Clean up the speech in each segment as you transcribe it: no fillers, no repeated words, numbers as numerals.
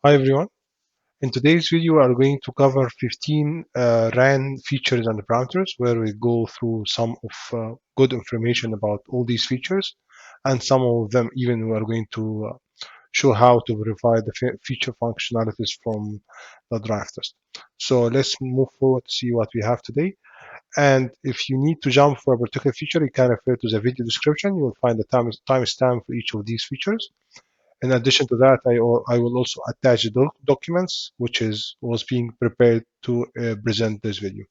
Hi everyone. In today's video, we are going to cover 15 RAN features and parameters where we go through some of good information about all these features, and some of them even we are going to show how to verify the feature functionalities from the drive test. So let's move forward to see what we have today. And if you need to jump for a particular feature, you can refer to the video description. You will find the timestamp for each of these features. In addition to that, I will also attach the documents, which was being prepared to present this video.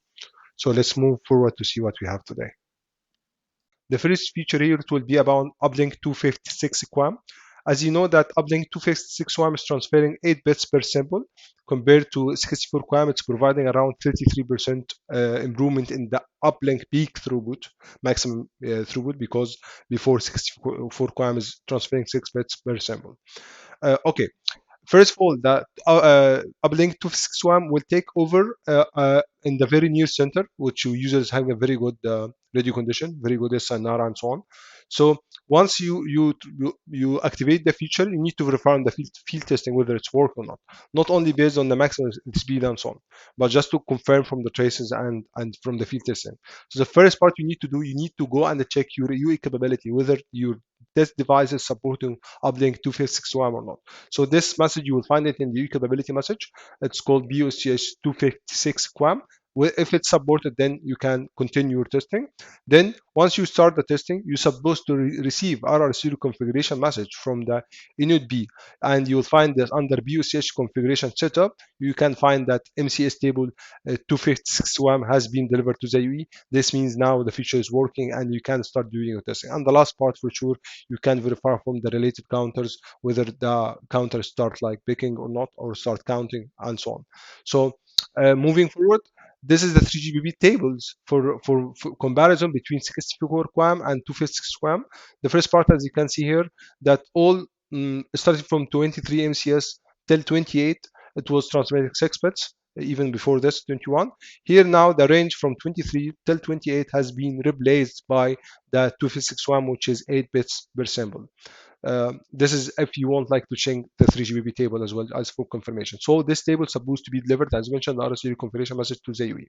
So let's move forward to see what we have today. The first feature here will be about uplink 256 QAM. As you know that uplink 256 QAM is transferring 8 bits per sample compared to 64 QAM. It's providing around 33% improvement in the uplink peak throughput, maximum throughput, because before 64 QAM is transferring 6 bits per sample. Okay, first of all, the uplink 261 will take over in the very near center, which users have a very good radio condition, very good SNR and so on. So once you activate the feature, you need to verify on the field testing whether it's work or not. Not only based on the maximum speed and so on, but just to confirm from the traces and from the field testing. So the first part you need to do, you need to go and check your UE capability, whether your test device is supporting uplink 256 or not. So this message, you will find it in the capability message. It's called PUSCH 256 QAM. If it's supported, then you can continue your testing. Then once you start the testing, you're supposed to receive RRC configuration message from the init B, and you'll find that under PUSCH configuration setup, you can find that MCS table 256 QAM has been delivered to the UE. This means now the feature is working and you can start doing your testing. And the last part, for sure, you can verify from the related counters whether the counter start like picking or not, or start counting and so on. So moving forward, this is the 3GPP tables for comparison between 64 QAM and 256 QAM. The first part, as you can see here, that all starting from 23 MCS till 28, it was transmitting 6 bits. Even before this 21, here now the range from 23 till 28 has been replaced by the 256 QAM, which is 8 bits per sample. This is if you want like to change the 3GPP table as well as for confirmation. So this table is supposed to be delivered, as mentioned, the RSU confirmation message to the UE.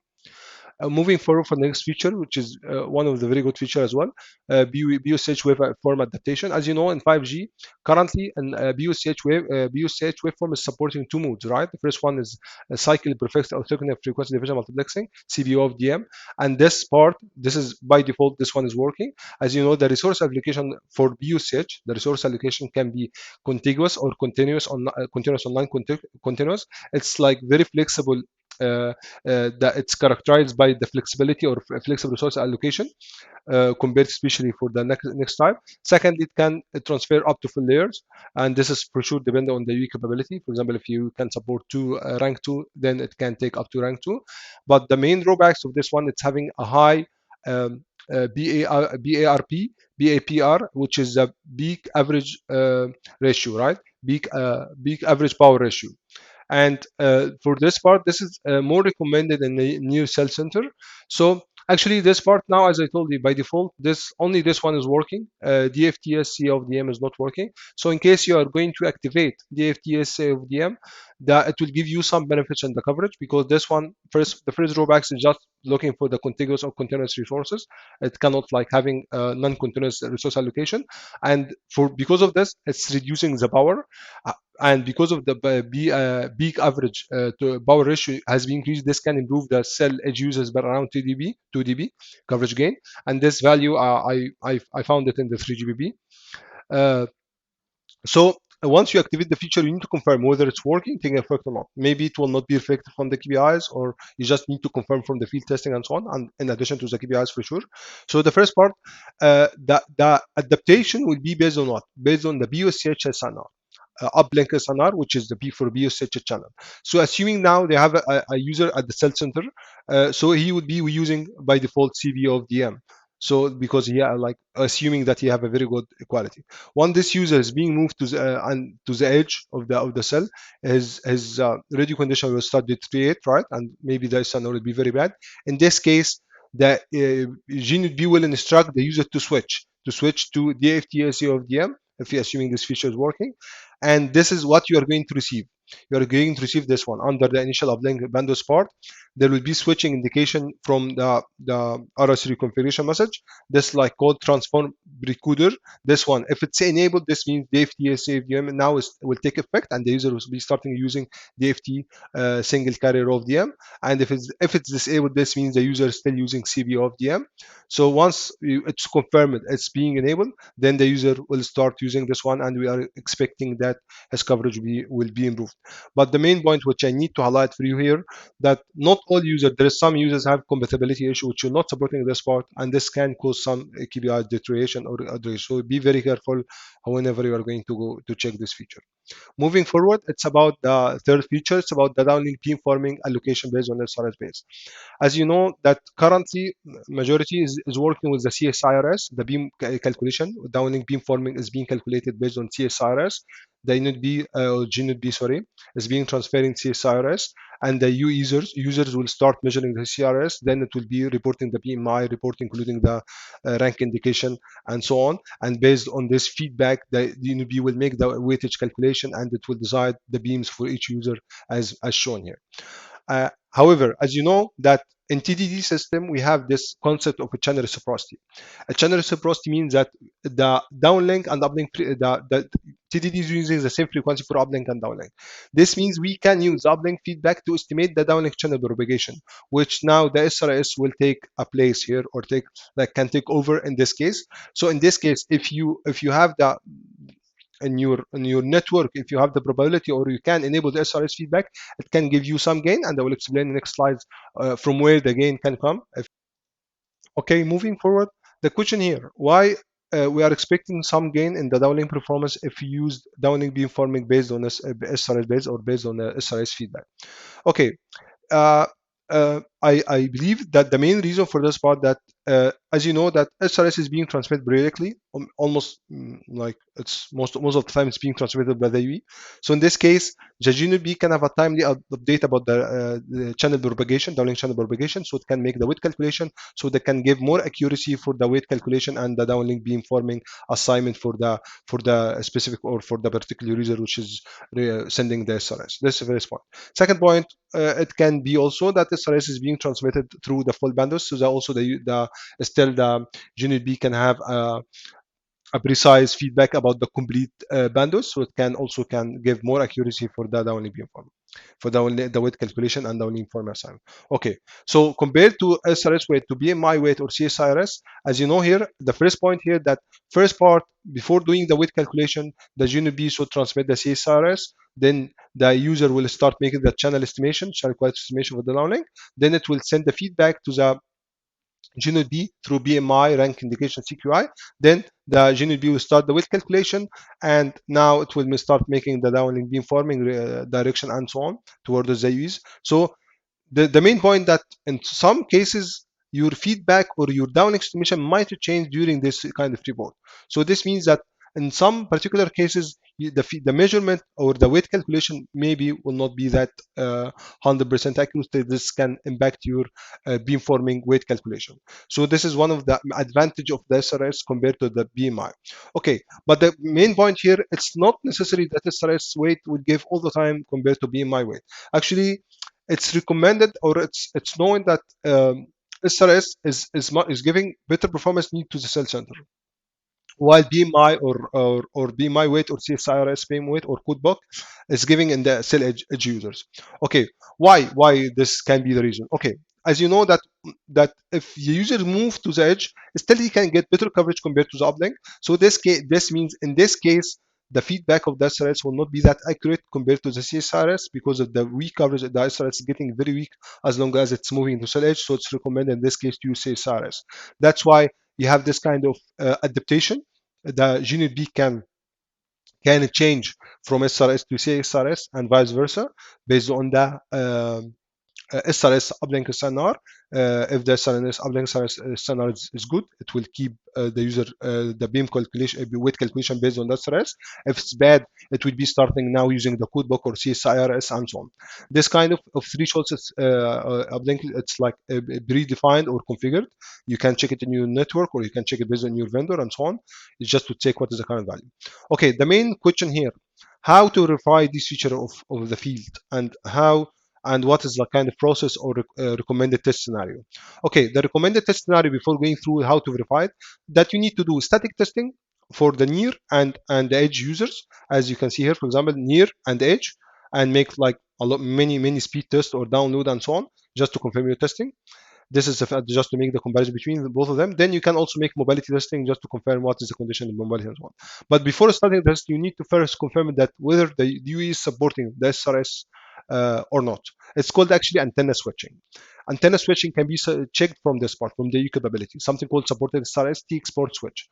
Moving forward for the next feature, which is one of the very good feature as well, PUSCH waveform adaptation. As you know, in 5G, currently, and PUSCH waveform is supporting two modes, right? The first one is a cycle prefix orthogonal frequency division multiplexing, CBO of DM, and this part, this is by default, this one is working. As you know, the resource allocation for PUSCH, the resource allocation can be contiguous or continuous on continuous or non-continuous. It's like very flexible, that it's characterized by the flexibility or flexible resource allocation compared especially for the next type. Second, it can transfer up to full layers, and this is for sure depending on the UE capability. For example, if you can support rank 2, then it can take up to rank 2. But the main drawbacks of this one, it's having a high BAPR, which is the peak average ratio, right? Peak average power ratio. And for this part, this is more recommended in the new cell center. So actually this part now, as I told you, by default, only this one is working. DFTSC of DM is not working. So in case you are going to activate DFTSC of DM, that it will give you some benefits in the coverage, because this one, the first drawbacks is just looking for the contiguous or continuous resources. It cannot like having non-continuous resource allocation, and because of this, it's reducing the power. And because of the peak average to power ratio has been increased, this can improve the cell edge uses by around 2 dB coverage gain. And this value, I found it in the 3GPP. So once you activate the feature, you need to confirm whether it's working, taking effect or not. Maybe it will not be reflected from the KPIs, or you just need to confirm from the field testing and so on, and in addition to the KPIs for sure. So the first part, the adaptation will be based on what? Based on the PUSCH SNR. Uplink SNR, which is the P for PUSCH channel. So assuming now they have a user at the cell center, so he would be using by default CBO of DM. So because like assuming that he have a very good quality. Once this user is being moved to the edge of the cell, his radio condition will start to deteriorate, right? And maybe the SNR will be very bad. In this case, the gene would be will instruct the user to switch to DFTSC of DM, if you're assuming this feature is working, and this is what you are going to receive. you are going to receive this one under the initial uplink bandwidth part. There will be switching indication from the RS reconfiguration message. This like called transform precoder. This one, if it's enabled, this means DFT SAVDM now will take effect, and the user will be starting using DFT single carrier of DM. And if it's disabled, this means the user is still using CB of DM. So once it's confirmed it's being enabled, then the user will start using this one, and we are expecting that his coverage will be improved. But the main point which I need to highlight for you here, that not all users, there is some users have compatibility issue which are not supporting this part, and this can cause some KPI deterioration or other. So be very careful whenever you are going to go to check this feature. Moving forward, it's about the third feature. It's about the downlink beamforming allocation based on SRS base. As you know, that currently majority is working with the CSIRS, the beam calculation. Downlink beamforming is being calculated based on CSIRS. The unit B or GNUT B, sorry, is being transferred in CSIRS, and the users will start measuring the CRS. Then it will be reporting the BMI report, including the rank indication and so on. And based on this feedback, the unit B will make the weightage calculation, and it will decide the beams for each user as shown here. However, as you know, that in TDD system, we have this concept of a channel reciprocity. A channel reciprocity means that the downlink and uplink, the TDD is using the same frequency for uplink and downlink. This means we can use uplink feedback to estimate the downlink channel propagation, which now the SRS will take a place here, or can take over in this case. So in this case, if you have the in your network, if you have the probability, or you can enable the SRS feedback, it can give you some gain, and I will explain in the next slides from where the gain can come. Okay, moving forward, the question here, why we are expecting some gain in the downlink performance if you use downlink beamforming based on this SRS base or based on the SRS feedback. Okay, uh, I believe that the main reason for this part, that as you know, that SRS is being transmitted periodically, almost like it's most of the time it's being transmitted by the UV. So in this case, the GNB can have a timely update about the channel propagation, downlink channel propagation, so it can make the weight calculation, so they can give more accuracy for the weight calculation and the downlink beamforming assignment for the specific or for the particular user which is sending the SRS. This is the first point. Second point, it can be also that SRS is being transmitted through the full bandwidth, so that also still the GNB can have a precise feedback about the complete bandwidth, so it can also give more accuracy for the downlink beamforming, for the weight calculation and downlink beamforming assignment. Okay, so compared to SRS weight to BMI weight or CSIRS, as you know here, the first point here, that first part, before doing the weight calculation, the GNB should transmit the CSIRS, then the user will start making the channel quality estimation for the downlink, then it will send the feedback to the GNB through BMI rank indication CQI. Then the GNB will start the weight calculation, and now it will start making the downlink beamforming direction and so on towards the ZUEs. So the main point, that in some cases your feedback or your downlink estimation might change during this kind of report. So this means that in some particular cases, the measurement or the weight calculation maybe will not be that 100% accurate. This can impact your beamforming weight calculation. So this is one of the advantage of the SRS compared to the BMI. Okay, but the main point here, it's not necessary that SRS weight would give all the time compared to BMI weight. Actually, it's recommended, or it's known that SRS is giving better performance need to the cell center, while BMI or BMI weight or CSIRS beam weight or codebook is giving in the cell edge users. Okay, why this can be the reason? Okay, as you know, that if the user move to the edge, still he can get better coverage compared to the uplink. So this means in this case, the feedback of the SRS will not be that accurate compared to the CSRS, because of the weak coverage. The SRS is getting very weak as long as it's moving to cell edge. So it's recommended in this case to use CSRS. That's why you have this kind of adaptation. The unit B can change from SRS to CSRS and vice versa based on the SRS uplink SNR. If the SRS uplink SNR is good, it will keep the user the beam calculation, weight calculation based on the SRS. If it's bad, it will be starting now using the codebook or CSIRS and so on. This kind of thresholds uplink, it's like predefined or configured. You can check it in your network, or you can check it based on your vendor and so on. It's just to check what is the current value. Okay, the main question here, how to verify this feature of the field, and how and what is the kind of process or recommended test scenario. Okay, the recommended test scenario, before going through how to verify it, that you need to do static testing for the near and the edge users, as you can see here, for example, near and edge, and make like a lot many speed tests or download and so on, just to confirm your testing. This is just to make the comparison between both of them. Then you can also make mobility testing just to confirm what is the condition of mobility and so on. But before starting this, you need to first confirm that whether the UE is supporting the SRS or not. It's called actually antenna switching. Antenna switching can be checked from this part, from the UE capability, something called supported SRS T export switch.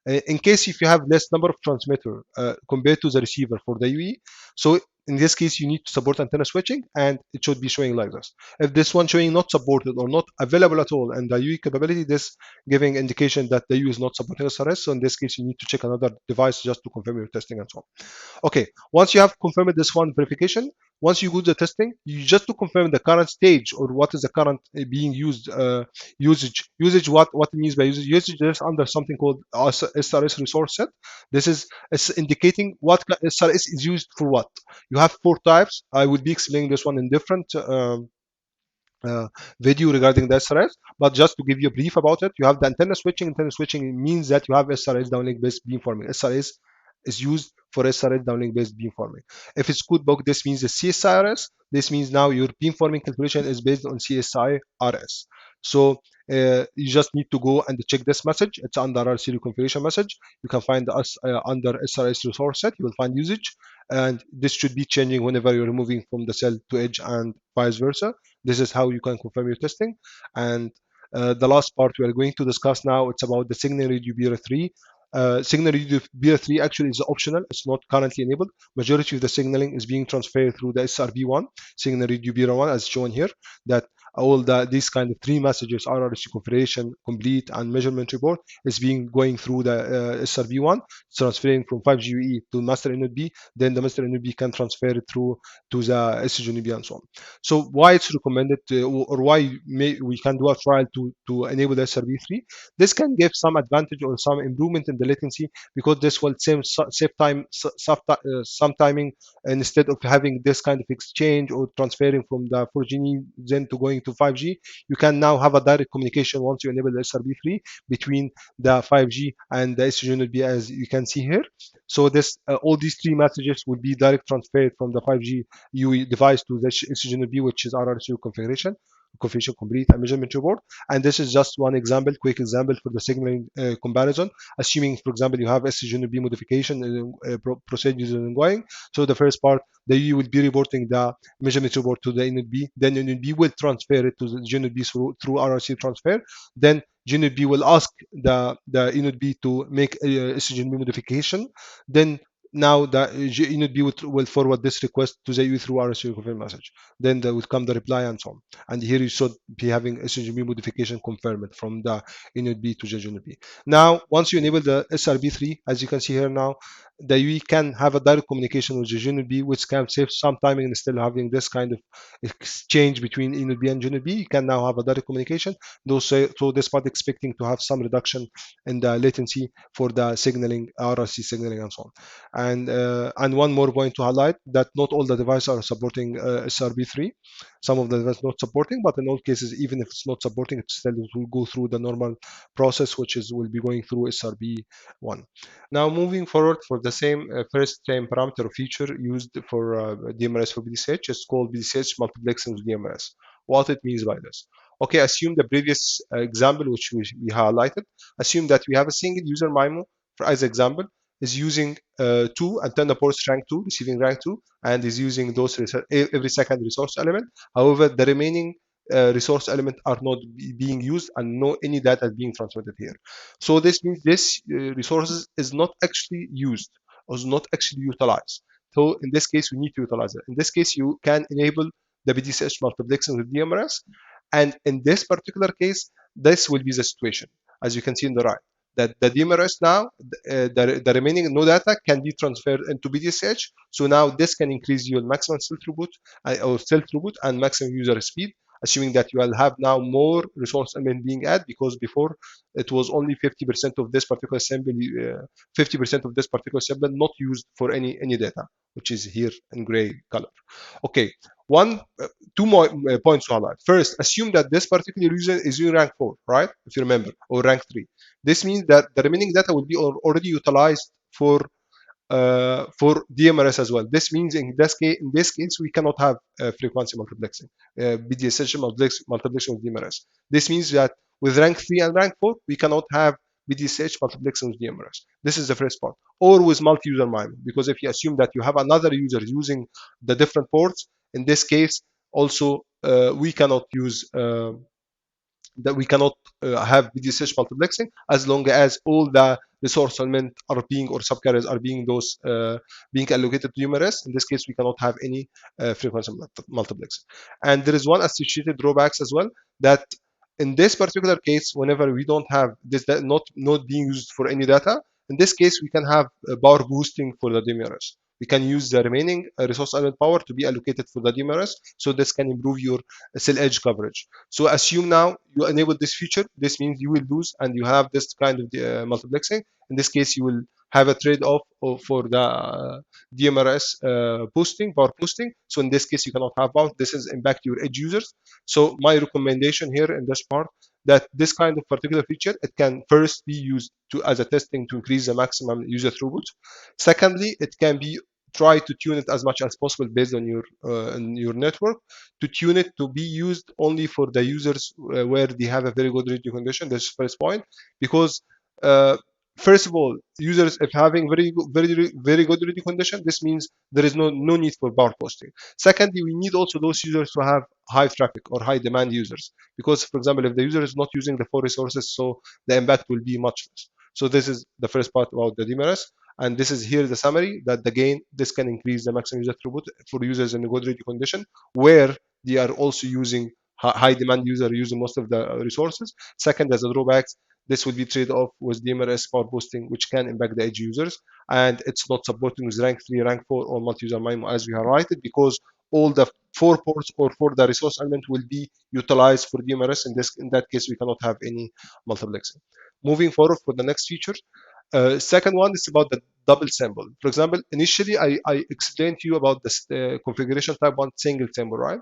In case if you have less number of transmitter compared to the receiver for the UE, so in this case you need to support antenna switching, and it should be showing like this. If this one showing not supported or not available at all, and the UE capability, this giving indication that the UE is not supporting SRS. So in this case, you need to check another device just to confirm your testing and so on. Okay, once you have confirmed this one verification, once you do the testing, you just to confirm the current stage or what is the current being used usage. What it means by usage is under something called SRS resource set. This is indicating what SRS is used for what. You have 4 types. I will be explaining this one in different video regarding the SRS, but just to give you a brief about it, you have the antenna switching. Antenna switching means that you have SRS downlink based beamforming. SRS is used for SRS downlink based beamforming. If it's codebook, this means the CSIRS. This means now your beamforming calculation is based on CSIRS. So you just need to go and check this message. It's under our serial configuration message. You can find us under SRS resource set. You will find usage, and this should be changing whenever you're moving from the cell to edge and vice versa. This is how you can confirm your testing. And the last part we are going to discuss now, it's about the signal radio bearer 3. Signal radio bearer 3 actually is optional. It's not currently enabled. Majority of the signaling is being transferred through the SRB1, signal radio bearer 1, as shown here, that all these kind of 3 messages, RRC configuration, complete, and measurement report, is being going through the SRB1, transferring from 5G UE to master input B. Then the master input B can transfer it through to the SG B and so on. So why it's recommended or why we can do a trial to enable the SRB3? This can give some advantage or some improvement in the latency, because this will save time, some timing, instead of having this kind of exchange or transferring from the 4G then to going to 5G. You can now have a direct communication once you enable the SRB3 between the 5G and the SG, as you can see here. So this all these 3 messages will be direct transferred from the 5G UE device to the SG, which is RRCU configuration complete and measurement report. And this is just one example, quick example for the signaling comparison. Assuming, for example, you have SG modification procedures ongoing. So the first part, the UE will be reporting the measurement report to the unit B. Then unit B will transfer it to the unit B through RRC transfer. Then unit B will ask the unit B to make a SG modification. Then now the unit B will forward this request to the UE through RSU confirm message. Then there will come the reply and so on. And here you should be having SGB modification confirmed from the unit B to the unit B. Now, once you enable the SRB3, as you can see here now, the UE can have a direct communication with the unit B, which can save some timing instead of having this kind of exchange between unit B and unit B. You can now have a direct communication. So this part expecting to have some reduction in the latency for the signaling, RRC signaling and so on. And one more point to highlight, that not all the devices are supporting SRB3. Some of the devices not supporting, but in all cases, even if it's not supporting, it still will go through the normal process, which is will be going through SRB1. Now moving forward, for the same same parameter or feature used for DMRS for PDSCH, it's called PDSCH Multiplexing with DMRS. What it means by this? Okay, assume the previous example which we highlighted. Assume that we have a single user MIMO, as example, is using 2 antenna ports rank 2, receiving rank 2, and is using those every second resource element. However, the remaining resource element are not being used, and no any data is being transmitted here. So this means this resources is not actually used or is not actually utilized. So in this case, we need to utilize it. In this case, you can enable the PDSCH multiplexing with DMRS, and in this particular case, this will be the situation, as you can see on the right, that the DMRS now, the remaining no data can be transferred into PDSCH. So now this can increase your maximum cell throughput or cell throughput and maximum user speed. assuming that you will have now more resource element being added, because before it was only 50% of this particular sample, 50% of this particular sample not used for any data, which is here in gray color. Okay, two more points to highlight. First, assume that this particular user is in rank 4, right? If you remember, or rank 3. This means that the remaining data will be already utilized for DMRS as well. This means in this case we cannot have frequency multiplexing, PDSCH multiplexing with DMRS. This means that with rank 3 and rank 4 we cannot have PDSCH multiplexing with DMRS. This is the first part. Or with multi-user MIMO, because if you assume that you have another user using the different ports, in this case also we cannot use that we cannot have PDSCH multiplexing as long as all the resource element are being, or subcarriers are being those being allocated to UMRS. In this case, we cannot have any frequency multiplexing. And there is one associated drawbacks as well, that in this particular case, whenever we don't have this not being used for any data, in this case we can have power boosting for the DMRS. We can use the remaining resource element power to be allocated for the DMRS, so this can improve your cell edge coverage. So assume now you enable this feature. This means you will lose, and you have this kind of multiplexing. In this case, you will have a trade-off for the DMRS power boosting. So in this case, you cannot have both. This is impact your edge users. So my recommendation here in this part, that this kind of particular feature, it can first be used as a testing to increase the maximum user throughput. Secondly, it can be try to tune it as much as possible based on your network, to tune it to be used only for the users where they have a very good radio condition. That's the first point, because first of all, users if having very good radio condition, this means there is no need for power posting. Secondly, we need also those users to have high traffic or high demand users, because for example, if the user is not using the 4 resources, so the impact will be much less. So this is the first part about the DMRS. And this is here the summary, that again, this can increase the maximum user throughput for users in a good radio condition, where they are also using high demand user using most of the resources. Second, as a drawbacks, this will be trade-off with DMRS power boosting, which can impact the edge users, and it's not supporting with rank 3, rank 4, or multi-user MIMO as we highlighted, because all the 4 ports or for the resource element will be utilized for DMRS. In that case, we cannot have any multiplexing. Moving forward for the next feature, second one is about the double sample. For example, initially I explained to you about this configuration type 1 single sample, right?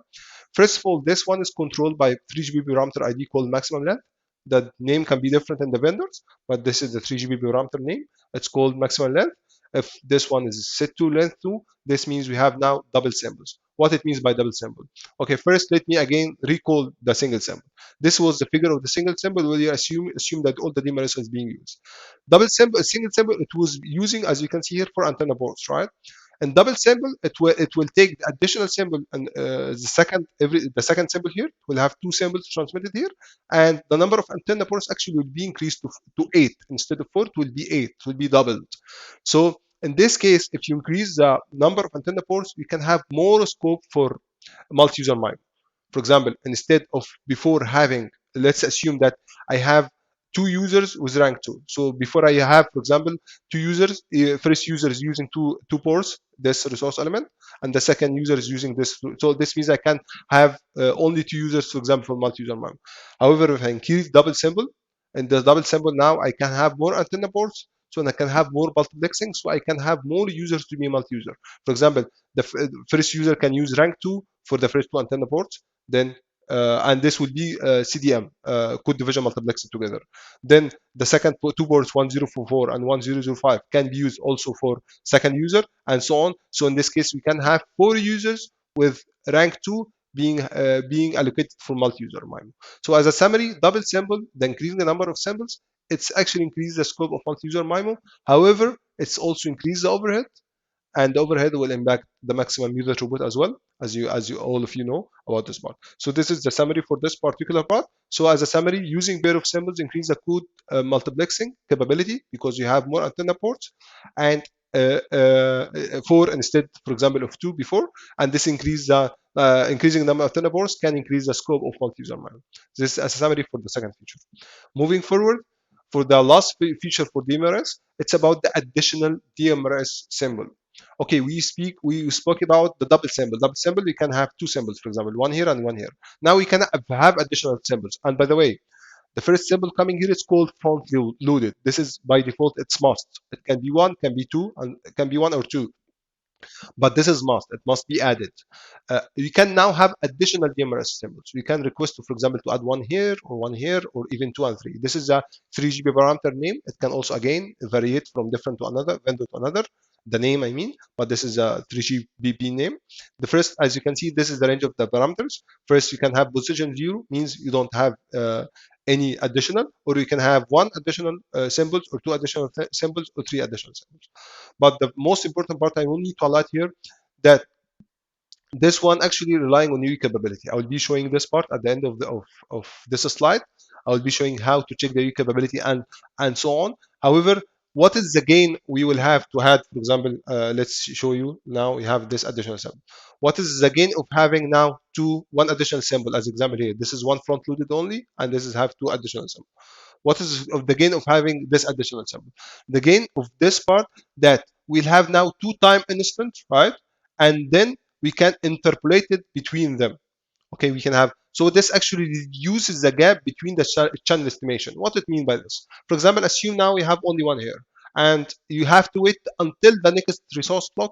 First of all, this one is controlled by 3GPP parameter ID called maximum length. The name can be different in the vendors, but this is the 3GPP parameter name. It's called maximum length. If this one is set to length 2, this means we have now double samples. What it means by double sample? Okay, first let me again recall the single sample. This was the figure of the single sample where you assume that all the DMRS is being used. Double sample, single sample, it was using, as you can see here, for antenna ports, right? And double sample, it will take the additional sample, and the second sample here will have 2 samples transmitted here, and the number of antenna ports actually will be increased to 8 instead of 4. It will be 8. It will be doubled. So in this case, if you increase the number of antenna ports, you can have more scope for multi-user MIMO. For example, instead of before having, let's assume that I have 2 users with rank 2. So before I have, for example, 2 users, first user is using two ports, this resource element, and the second user is using this. So this means I can have only 2 users, for example, for multi-user MIMO. However, if I increase double sample, and the double sample now I can have more antenna ports, so I can have more multiplexing, so I can have more users to be multi-user. For example, the first user can use rank 2 for the first 2 antenna ports, then and this will be CDM, code division multiplexed together. Then the second 2 ports 1044 and 1005 can be used also for second user, and so on. So in this case, we can have 4 users with rank 2 being allocated for multi-user MIMO. So as a summary, double sample, the increasing the number of samples, it's actually increased the scope of multi-user MIMO. However, it's also increased the overhead, and the overhead will impact the maximum user throughput as well, as you all of you know about this part. So this is the summary for this particular part. So as a summary, using pair of samples increase the code multiplexing capability, because you have more antenna ports, and 4 instead, for example, of 2 before, and this increase the increasing the number of antenna ports can increase the scope of multi-user MIMO. This is a summary for the second feature. Moving forward, for the last feature for DMRS, it's about the additional DMRS symbol. Okay, we spoke about the double symbol. Double symbol, we can have two symbols, for example, one here and one here. Now we can have additional symbols. And by the way, the first symbol coming here is called front loaded. This is by default, it's must. It can be one, can be two, and it can be one or two. But this is must. It must be added. You can now have additional DMRS symbols. You can request, for example, to add one here, or even two and three. This is a 3GP parameter name. It can also, again, vary from different to another, vendor to another. The name, I mean, but this is a 3GPP name. The first, as you can see, this is the range of the parameters. First, you can have position 0, means you don't have any additional, or you can have one additional symbols, or two additional symbols, or three additional symbols. But the most important part I will need to highlight here, that this one actually relying on UE capability. I will be showing this part at the end of this slide. I will be showing how to check the UE capability and so on. However, what is the gain we will have to add? For example, let's show you now. We have this additional symbol. What is the gain of having now one additional symbol as example here? This is one front loaded only, and this is have two additional symbols. What is of the gain of having this additional symbol? The gain of this part, that we'll have now two time instant, right? And then we can interpolate it between them. Okay, we can have, so this actually reduces the gap between the channel estimation. What it mean by this? For example, assume now we have only one here, and you have to wait until the next resource block,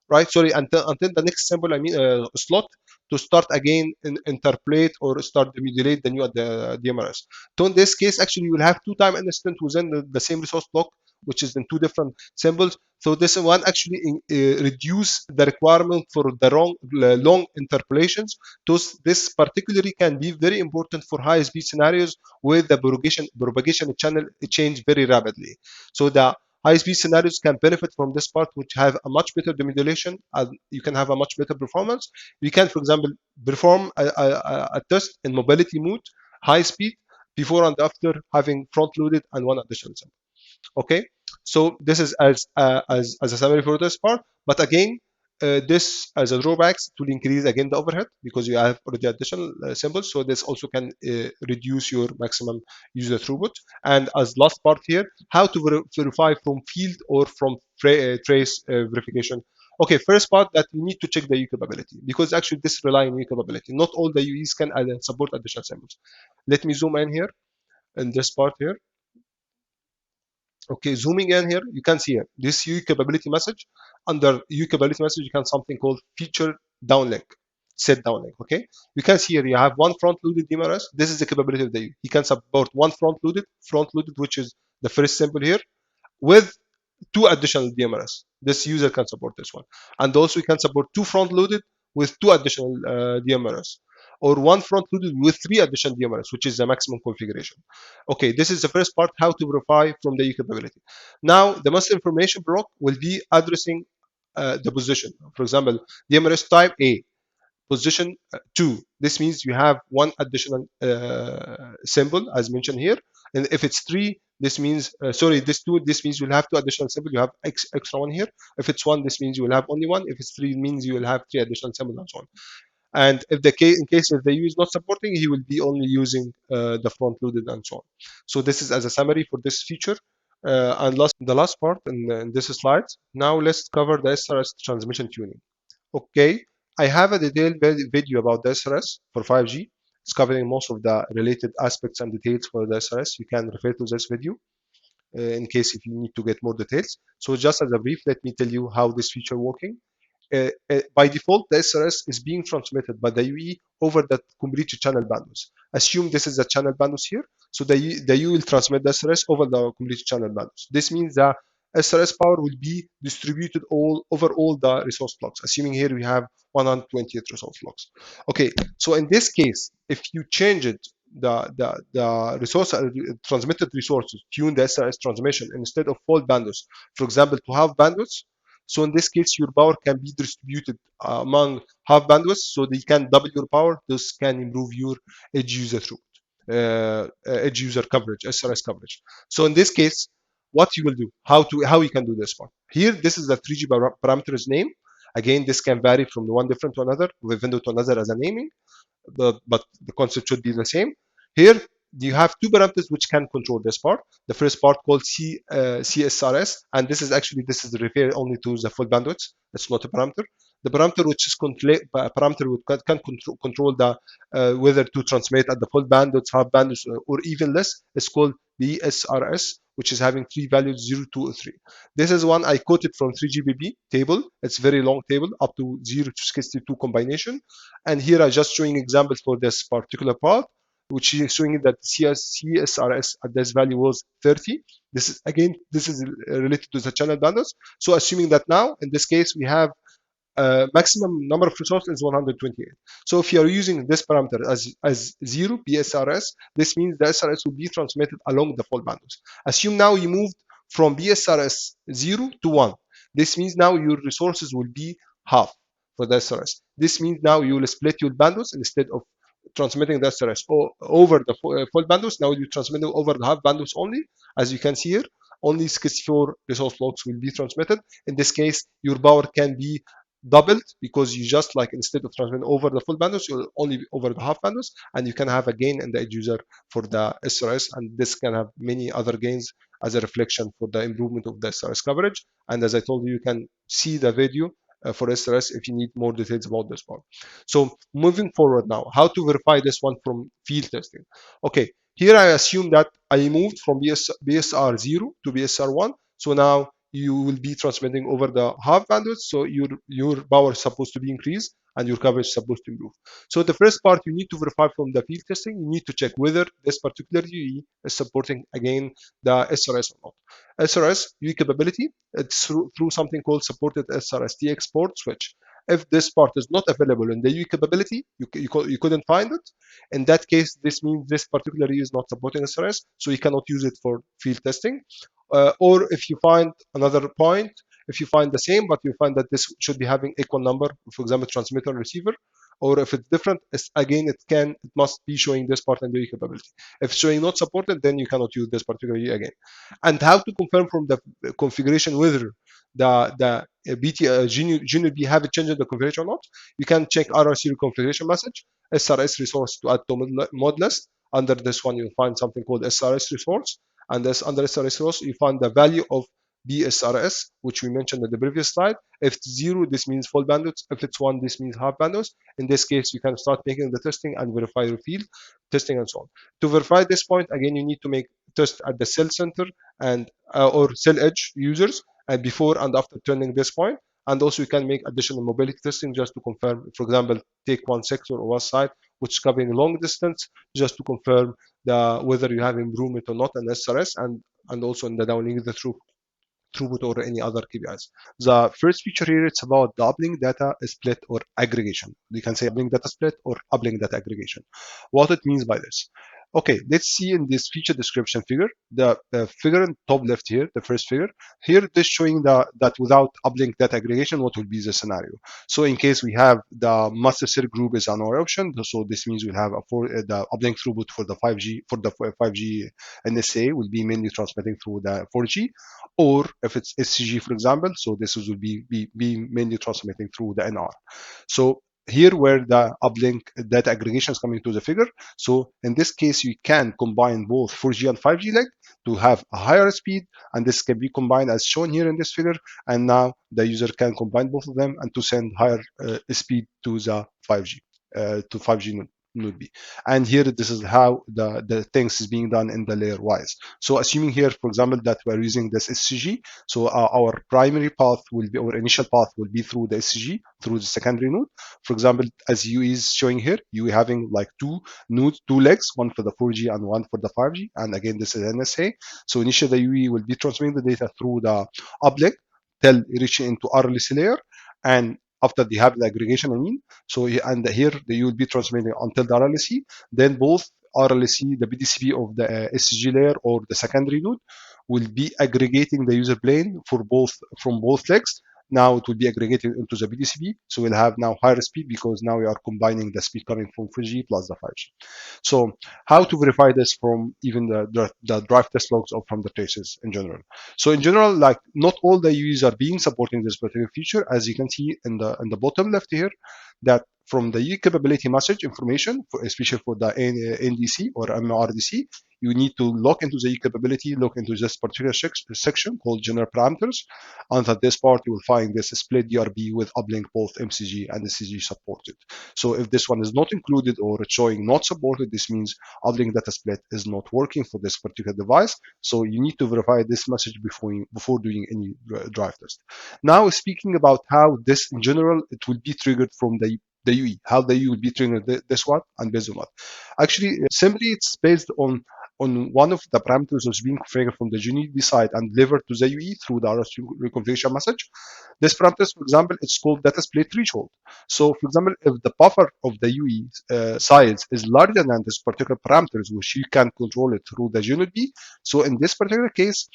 right? Sorry, until the next symbol, I mean slot, to start again interpolate or start to modulate the new DMRS. So in this case, actually, you will have two time instant within the same resource block, which is in two different symbols. So this one actually reduce the requirement for the long interpolations. This particularly can be very important for high speed scenarios where the propagation channel change very rapidly. So the high speed scenarios can benefit from this part, which have a much better demodulation, and you can have a much better performance. We can, for example, perform a test in mobility mode, high speed, before and after having front loaded and one additional sample. Okay, so this is as a summary for this part. But again, this as a drawbacks, it will increase again the overhead because you have already additional symbols. So this also can reduce your maximum user throughput. And as last part here, how to verify from field or from trace verification. Okay, first part, that you need to check the UE capability, because actually this rely on UE capability. Not all the UEs can support additional symbols. Let me zoom in here in this part here. Okay, zooming in here, you can see here, this UE capability message. Under UE capability message, you can something called feature downlink, set downlink. Okay, you can see here, you have one front-loaded DMRS. This is the capability of the UE. You can support one front-loaded, which is the first symbol here, with two additional DMRS. This user can support this one. And also you can support two front-loaded with two additional DMRS, or one front-loaded with three additional DMRS, which is the maximum configuration. Okay, this is the first part, how to verify from the UE capability. Now, the master information block will be addressing the position. For example, DMRS type A, position 2. This means you have one additional symbol as mentioned here. And if it's 3, this means, sorry, this 2, this means you'll have 2 additional symbols. You have extra one here. If it's 1, this means you will have only 1. If it's 3, it means you will have 3 additional symbols and so on. And if the case, in case if the UE is not supporting, he will be only using the front loaded and so on. So this is as a summary for this feature. And the last part in this slide. Now let's cover the SRS transmission tuning. Okay, I have a detailed video about the SRS for 5G. It's covering most of the related aspects and details for the SRS. You can refer to this video in case if you need to get more details. So just as a brief, let me tell you how this feature working. By default, the SRS is being transmitted by the UE over the complete channel bandwidth. Assume this is a channel bandwidth here. So the UE will transmit the SRS over the complete channel bandwidth. This means that SRS power will be distributed over all the resource blocks. Assuming here we have 128 resource blocks. Okay, so in this case, if you change it, the resource transmitted resources, tune the SRS transmission instead of full bandwidth, for example, to half bandwidth. So in this case, your power can be distributed among half bandwidth, so they can double your power. This can improve your edge user throughput, edge user coverage, SRS coverage. So in this case, what you will do, how you can do this one. Here, this is the 3G parameters name. Again, this can vary from the one different to another, with window to another as a naming, but the concept should be the same. Here, you have two parameters which can control this part. The first part called CSRS, and this is referred only to the full bandwidth. It's not a parameter. The parameter which is parameter which can control the whether to transmit at the full bandwidth, half bandwidth, or even less is called BSRS, which is having three values 0, 2, or 3. This is one I quoted from 3GPP table. It's very long table up to 0 to 62 combination. And here I'm just showing examples for this particular part, which is showing that CSRS at this value was 30. This is related to the channel bandwidth. So assuming that now in this case we have maximum number of resources is 128. So if you are using this parameter as 0 BSRS, this means the SRS will be transmitted along the full bandwidth. Assume now you moved from BSRS 0 to 1. This means now your resources will be half for the SRS. This means now you will split your bandwidth instead of transmitting the SRS over the full bandwidth. Now you transmit it over the half bandwidth only. As you can see here, only 64 resource blocks will be transmitted. In this case, your power can be doubled because you just like instead of transmitting over the full bandwidth, you'll only be over the half bandwidth, and you can have a gain in the edge user for the SRS, and this can have many other gains as a reflection for the improvement of the SRS coverage. And as I told you, you can see the video for SRS if you need more details about this part. So moving forward now, how to verify this one from field testing? Okay, here I assume that I moved from BSR 0 to BSR 1. So now you will be transmitting over the half bandwidth, so your power is supposed to be increased and your coverage is supposed to improve. So the first part you need to verify from the field testing, you need to check whether this particular UE is supporting again the SRS or not. SRS UE capability, it's through something called supported SRS TX port switch. If this part is not available in the UE capability, you couldn't find it. In that case, this means this particular UE is not supporting SRS, so you cannot use it for field testing. Or if you find another point, if you find the same, but you find that this should be having equal number, for example, transmitter and receiver, or if it's different, it must be showing this part and the capability. If it's showing not supported, then you cannot use this particular again. And how to confirm from the configuration whether the BT Junior B have changed the configuration or not? You can check RRC configuration message, SRS resource to add to mod list. Under this one, you'll find something called SRS resource. And this under SRS resource, you find the value of BSRS, which we mentioned in the previous slide. If it's 0, this means full bandwidth. If it's 1, this means half bandwidth. In this case, you can start making the testing and verify your field testing and so on. To verify this point, again, you need to make test at the cell center and or cell edge users before and after turning this point. And also you can make additional mobility testing just to confirm, for example, take one sector or one side which is covering long distance, just to confirm whether you have improvement or not in SRS, and also in the downlink the throughput or any other KPIs. The first feature here, it's about the uplink data split or aggregation. You can say uplink data split or uplink data aggregation. What it means by this. Okay, let's see in this feature description figure, the figure in top left here, the first figure. Here it is showing that without uplink data aggregation, what will be the scenario. So in case we have the master cell group is an OR option, so this means we'll have the uplink throughput for the 5G NSA will be mainly transmitting through the 4G, or if it's SCG, for example, so this will be mainly transmitting through the NR. So here where the uplink data aggregation is coming to the figure. So in this case, you can combine both 4G and 5G leg to have a higher speed, and this can be combined as shown here in this figure. And now the user can combine both of them and to send higher speed to the 5G to 5G node B. And here this is how the things is being done in the layer wise. So assuming here, for example, that we're using this SCG, so our primary path will be, our initial path will be through the SCG, through the secondary node. For example, as you is showing here, you having like two nodes, two legs, one for the 4G and one for the 5G. And again, this is NSA. So initially the UE will be transmitting the data through the uplink till reaching into RLC layer, and after they have the aggregation, so and here you will be transmitting until the RLC, then both RLC, the BDCP of the SCG layer or the secondary node will be aggregating the user plane from both legs. Now it will be aggregated into the BDCP, so we'll have now higher speed because now we are combining the speed coming from 4G plus the 5G. So how to verify this from even the drive test logs or from the traces in general? So in general, like not all the UEs are being supporting this particular feature, as you can see in the bottom left here, that from the capability message information, especially for the NDC or MRDC, you need to log into the capability, look into this particular section called general parameters. Under this part, you will find this split DRB with uplink both MCG and SCG supported. So if this one is not included or it's showing not supported, this means uplink data split is not working for this particular device. So you need to verify this message before doing any drive test. Now, speaking about how this in general, it will be triggered from the UE, how the UE will be triggered this one and based on what. Actually, simply it's based on one of the parameters that's being configured from the UNID side and delivered to the UE through the RS reconfiguration message. This parameter, for example, it's called data split threshold. So, for example, if the buffer of the UE size is larger than this particular parameters, which you can control it through the unit B, so in this particular case,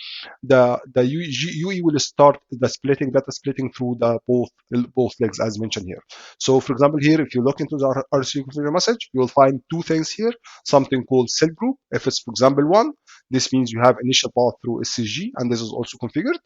the UE will start the data splitting through the both legs as mentioned here. So, for example, here, if you look into the RS reconfiguration message, you will find two things here, something called cell group. If it's, for example, 1, this means you have initial path through SCG, and this is also configured.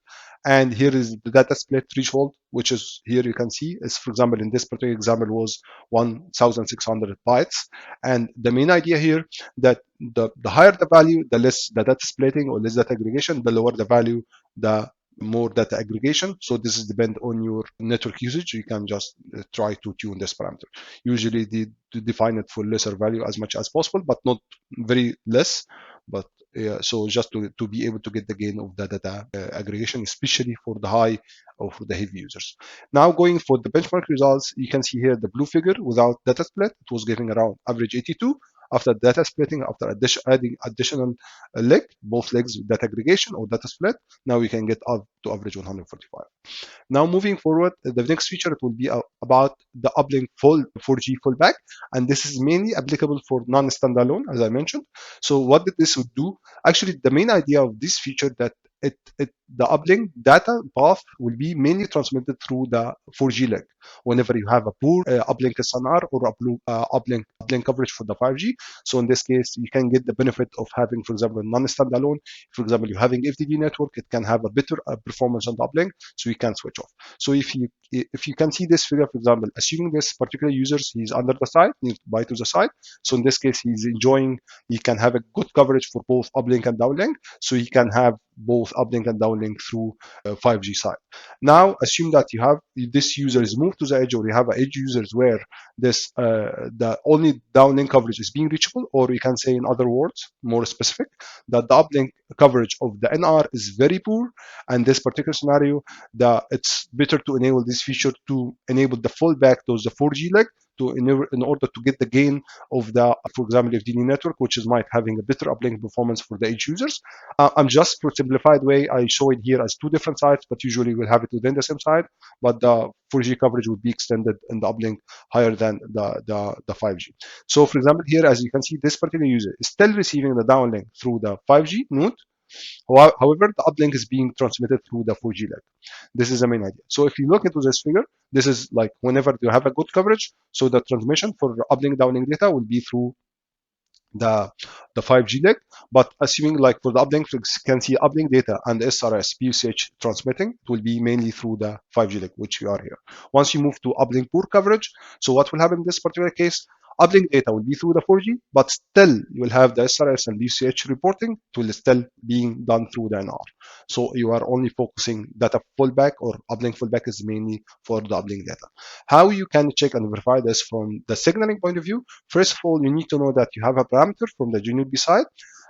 And here is the data split threshold, which is here you can see is, for example, in this particular example was 1,600 bytes. And the main idea here that the higher the value, the less the data splitting or less data aggregation, the lower the value, the more data aggregation. So this is depend on your network usage. You can just try to tune this parameter. Usually they define it for lesser value as much as possible, but not very less. But so just to be able to get the gain of the data aggregation, especially for the high or for the heavy users. Now going for the benchmark results, you can see here the blue figure without data split, it was giving around average 82. After data splitting, after adding additional leg, both legs data aggregation or data split, now we can get up to average 145. Now moving forward, the next feature it will be about the uplink 4G fallback, and this is mainly applicable for non-standalone, as I mentioned. So what this would do? Actually, the main idea of this feature that the uplink data path will be mainly transmitted through the 4G leg. Whenever you have a poor uplink SNR or uplink coverage for the 5G, so in this case, you can get the benefit of having, for example, non-standalone. For example, you're having FDD network, it can have a better performance on the uplink, so you can switch off. So if you can see this figure, for example, assuming this particular user he's under the side, nearby to the side, so in this case, he can have a good coverage for both uplink and downlink, so he can have both uplink and downlink through 5G side. Now, assume that you have this user is moved to the edge, or you have edge users where this the only downlink coverage is being reachable, or we can say in other words, more specific, that the uplink coverage of the NR is very poor, and this particular scenario, it's better to enable this feature to enable the fallback towards the 4G leg in order to get the gain of the, for example, FDD network, which is might having a better uplink performance for the edge users. I'm just for simplified way, I show it here as two different sites, but usually we'll have it within the same site, but the 4G coverage would be extended in the uplink higher than the 5G. So for example, here, as you can see, this particular user is still receiving the downlink through the 5G node. However, the uplink is being transmitted through the 4G leg. This is the main idea. So if you look into this figure, this is like whenever you have a good coverage, so the transmission for uplink downlink data will be through the 5G leg, but assuming like for the uplink, you can see uplink data and SRS PUSCH transmitting, it will be mainly through the 5G leg, which we are here. Once you move to uplink poor coverage, so what will happen in this particular case? Uplink data will be through the 4G, but still you will have the SRS and PUSCH reporting. It will still being done through the NR. So you are only focusing data fallback, or uplink fallback is mainly for the uplink data. How you can check and verify this from the signaling point of view? First of all, you need to know that you have a parameter from the GNB side.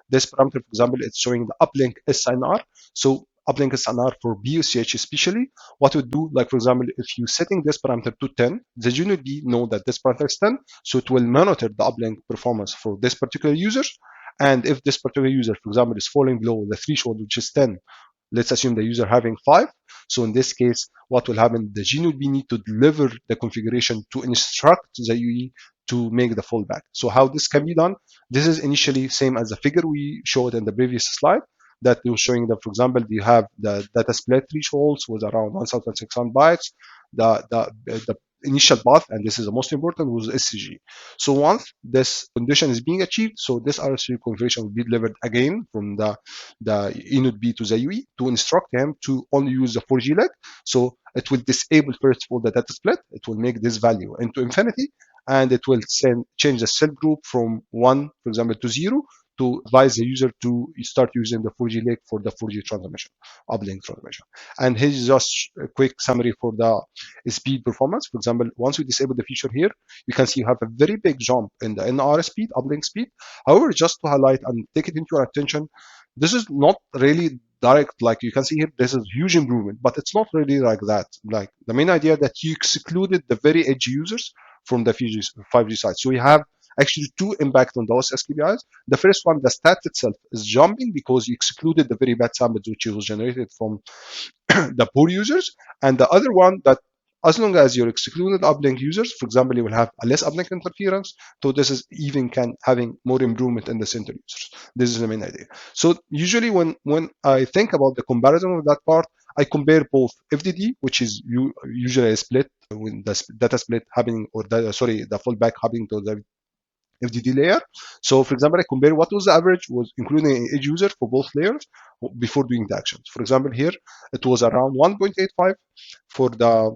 This parameter, for example, it's showing the uplink SNR. So uplink SNR for PUSCH especially, what would do, like for example, if you setting this parameter to 10, the unit B know that this parameter is 10, so it will monitor the uplink performance for this particular user. And if this particular user, for example, is falling below the threshold, which is 10, let's assume the user having 5. So in this case, what will happen? The GNB need to deliver the configuration to instruct the UE to make the fallback. So how this can be done? This is initially same as the figure we showed in the previous slide, that was showing that, for example, you have the data split thresholds with around 1,600 bytes. The initial path, and this is the most important, was SCG. So once this condition is being achieved, so this RSC configuration will be delivered again from the inode B to the UE to instruct him to only use the 4G leg. So it will disable first of all the data split. It will make this value into infinity, and it will change the cell group from 1, for example, to 0, to advise the user to start using the 4G link for the 4G transmission, uplink transmission. And here's just a quick summary for the speed performance. For example, once we disable the feature here, you can see you have a very big jump in the NR speed, uplink speed. However, just to highlight and take it into your attention, this is not really direct. Like you can see here, this is huge improvement, but it's not really like that. Like the main idea that you excluded the very edgy users from the 5G side. So you have actually two impact on those SKPIs. The first one, the stat itself is jumping because you excluded the very bad samples which was generated from the poor users. And the other one, that as long as you're excluded uplink users, for example, you will have a less uplink interference. So this is even having more improvement in the center users. This is the main idea. So usually when I think about the comparison of that part, I compare both FDD, which is usually a split when the data split happening, or the fallback happening to the FDD layer. So for example, I compare what was the average was including edge user for both layers before doing the actions. For example, here it was around 1.85 for the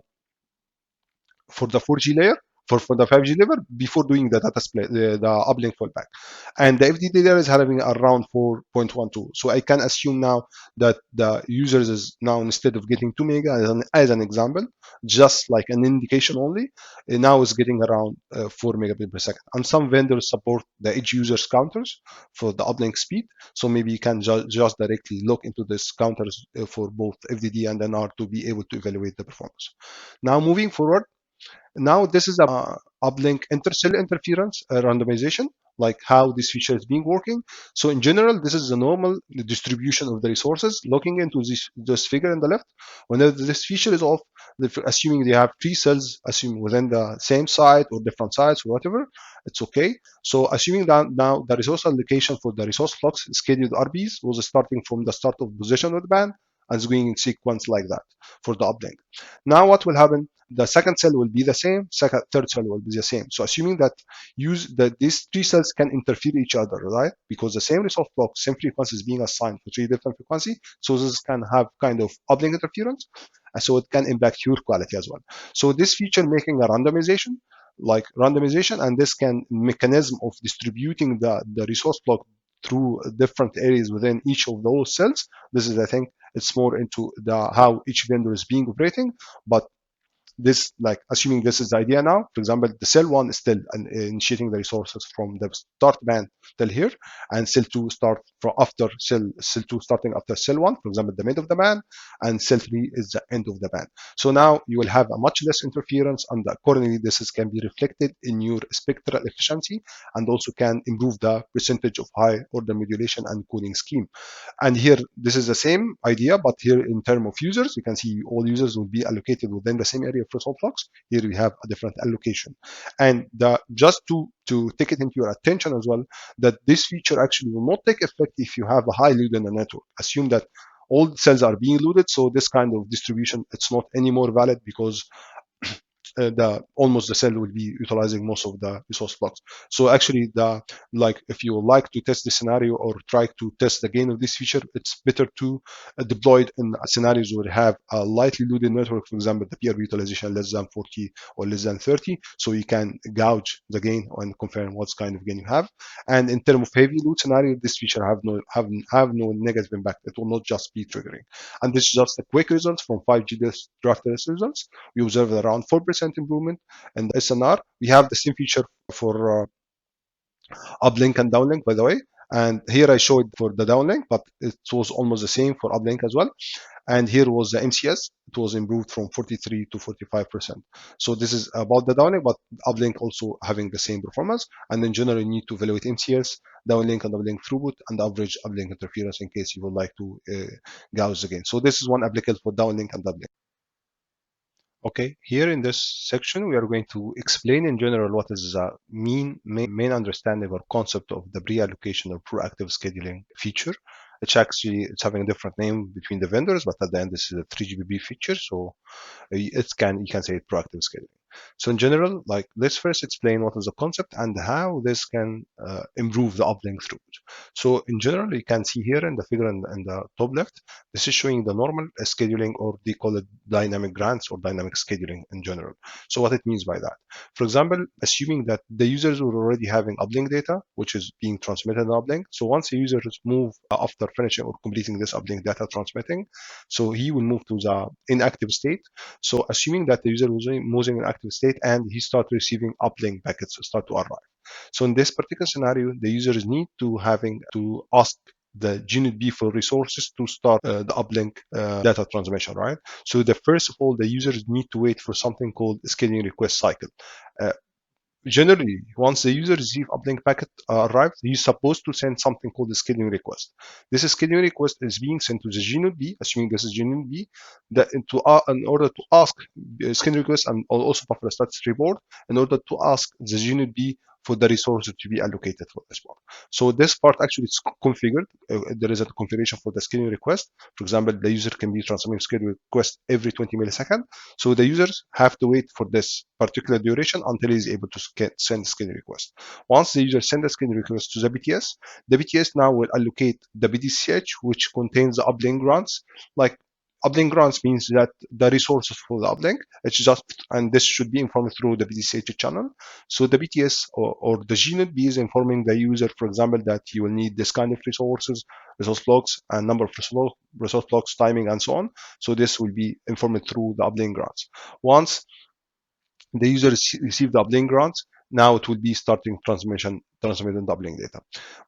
4G layer, for the 5G level before doing the data split, the uplink fallback. And the FDD layer is having around 4.12. So I can assume now that the users is now, instead of getting 2 mega as an example, just like an indication only, now is getting around 4 megabit per second. And some vendors support the edge users counters for the uplink speed. So maybe you can just directly look into this counters for both FDD and NR to be able to evaluate the performance. Now moving forward, now this is a uplink intercell interference randomization, like how this feature is being working. So in general, this is the normal distribution of the resources. Looking into this figure on the left, whenever this feature is off, assuming they have 3 cells, assuming within the same site or different sites or whatever, it's okay. So assuming that now the resource allocation for the resource flux scheduled RBs was starting from the start of position of the band and is going in sequence like that for the uplink. Now what will happen? The second cell will be the same, third cell will be the same. So assuming that these 3 cells can interfere each other, right? Because the same resource block, same frequency is being assigned for 3 different frequencies. So this can have kind of uplink interference. So it can impact your quality as well. So this feature making a randomization, and this mechanism of distributing the resource block through different areas within each of those cells. This is, I think, it's more into how each vendor is being operating, but this, like assuming this is the idea now, for example, the cell 1 is still initiating the resources from the start band till here, and cell 2 start from after cell 2 starting after cell 1, for example, the mid of the band, and cell 3 is the end of the band. So now you will have a much less interference, and accordingly this can be reflected in your spectral efficiency, and also can improve the percentage of high order modulation and coding scheme. And here this is the same idea, but here in terms of users, you can see all users will be allocated within the same area of resource flux. Here we have a different allocation. And just to take it into your attention as well, that this feature actually will not take effect if you have a high load in the network. Assume that all the cells are being loaded, so this kind of distribution, it's not anymore valid, because almost the cell will be utilizing most of the resource flux. So actually, if you would like to test the scenario or try to test the gain of this feature, it's better to deploy it in scenarios where you have a lightly loaded network, for example, the PRB utilization less than 40 or less than 30, so you can gauge the gain and confirm what kind of gain you have. And in terms of heavy load scenario, this feature have no negative impact. It will not just be triggering. And this is just a quick results from 5G draft test results. We observed around 4% improvement in the SNR. We have the same feature for uplink and downlink, by the way. And here I showed for the downlink, but it was almost the same for uplink as well. And here was the MCS. It was improved from 43 to 45%. So this is about the downlink, but uplink also having the same performance. And in general, you need to evaluate MCS, downlink and uplink throughput, and average uplink interference in case you would like to gauge again. So this is one applicable for downlink and uplink. Okay, here in this section, we are going to explain in general what is the main understanding or concept of the pre-allocation or proactive scheduling feature. It's having a different name between the vendors, but at the end, this is a 3GPP feature. So you can say proactive scheduling. So in general, let's first explain what is the concept and how this can improve the uplink throughput. So in general, you can see here in the figure in the top left, this is showing the normal scheduling, or they call it dynamic grants or dynamic scheduling in general. So what it means by that? For example, assuming that the users were already having uplink data, which is being transmitted in uplink. So once the users move after finishing or completing this uplink data transmitting, so he will move to the inactive state. So assuming that the user was moving in active state and he start receiving uplink packets start to arrive. So in this particular scenario, the users need to having to ask the GNB for resources to start the uplink data transmission, right? So the first of all, the users need to wait for something called scheduling request cycle. Uh, Generally, once the user receives uplink packet arrives, he's supposed to send something called the scheduling request. This scheduling request is being sent to the GNB, assuming this is GNB, that in order to ask scheduling request and also buffer status report, in order to ask the GNB for the resources to be allocated for this part. So this part actually is configured. There is a configuration for the scheduling request. For example, the user can be transmitting scheduling request every 20 milliseconds. So the users have to wait for this particular duration until he is able to send scheduling request. Once the user sends a scheduling request to the BTS now will allocate the PDSCH, which contains the uplink grants. Like uplink grants means that the resources for the uplink, it's just, and this should be informed through the PDSCH channel. So the BTS or the GNB is informing the user, for example, that he will need this kind of resources, resource blocks, and number of resource blocks, timing, and so on. So this will be informed through the uplink grants. Once the user receive the uplink grants, now it will be starting transmitting uplink data.